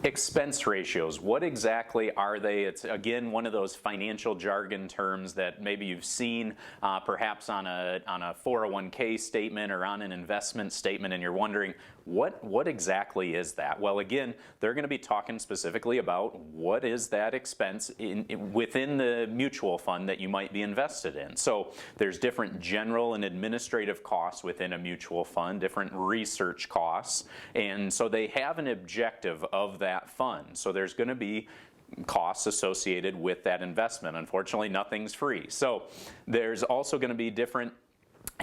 Expense ratios, what exactly are they? It's again one of those financial jargon terms that maybe you've seen perhaps on a 401k statement or on an investment statement, and you're wondering what exactly is that? Well, again, they're going to be talking specifically about what is that expense within the mutual fund that you might be invested in. So there's different general and administrative costs within a mutual fund, different research costs, and so they have an objective of that fund. So there's going to be costs associated with that investment. Unfortunately, nothing's free. So there's also going to be different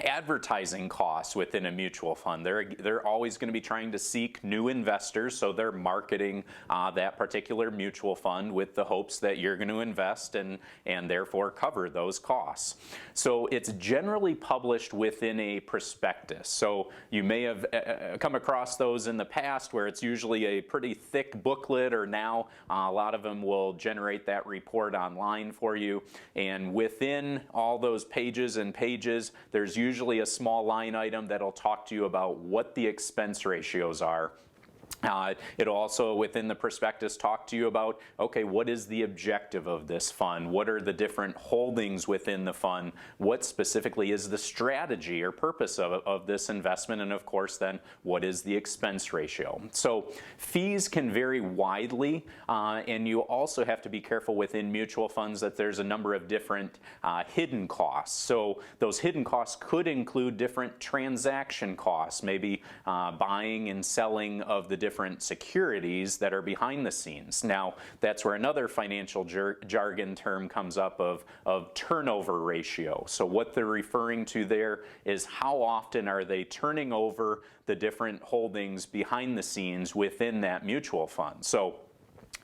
advertising costs within a mutual fund. They're always going to be trying to seek new investors, so they're marketing that particular mutual fund with the hopes that you're going to invest and therefore cover those costs. So it's generally published within a prospectus. So you may have come across those in the past where it's usually a pretty thick booklet, or now a lot of them will generate that report online for you. And within all those pages and pages, there's usually a small line item that'll talk to you about what the expense ratios are. It'll also, within the prospectus, talk to you about, okay, what is the objective of this fund? What are the different holdings within the fund? What specifically is the strategy or purpose of this investment? And of course, then, what is the expense ratio? So fees can vary widely, and you also have to be careful within mutual funds that there's a number of different hidden costs. So those hidden costs could include different transaction costs, maybe buying and selling of the different securities that are behind the scenes. Now, that's where another financial jargon term comes up of turnover ratio. So what they're referring to there is how often are they turning over the different holdings behind the scenes within that mutual fund. So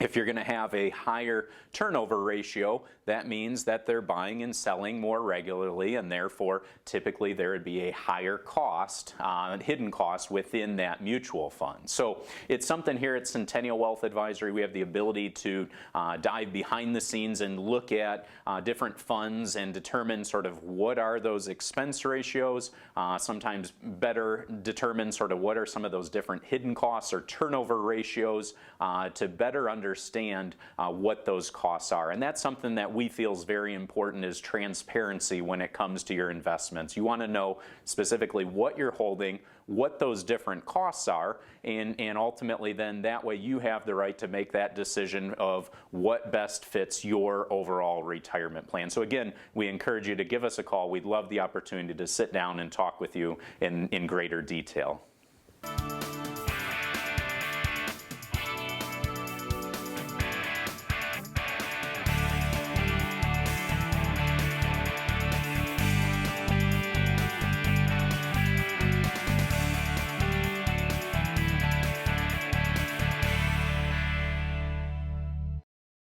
if you're going to have a higher turnover ratio, that means that they're buying and selling more regularly, and therefore typically there would be a higher cost, hidden cost within that mutual fund. So it's something here at Centennial Wealth Advisory we have the ability to dive behind the scenes and look at different funds and determine sort of what are those expense ratios, sometimes better determine sort of what are some of those different hidden costs or turnover ratios to better understand what those costs are. And that's something that we feel is very important, is transparency when it comes to your investments. You want to know specifically what you're holding, what those different costs are, and ultimately then that way you have the right to make that decision of what best fits your overall retirement plan. So again, we encourage you to give us a call. We'd love the opportunity to sit down and talk with you in greater detail.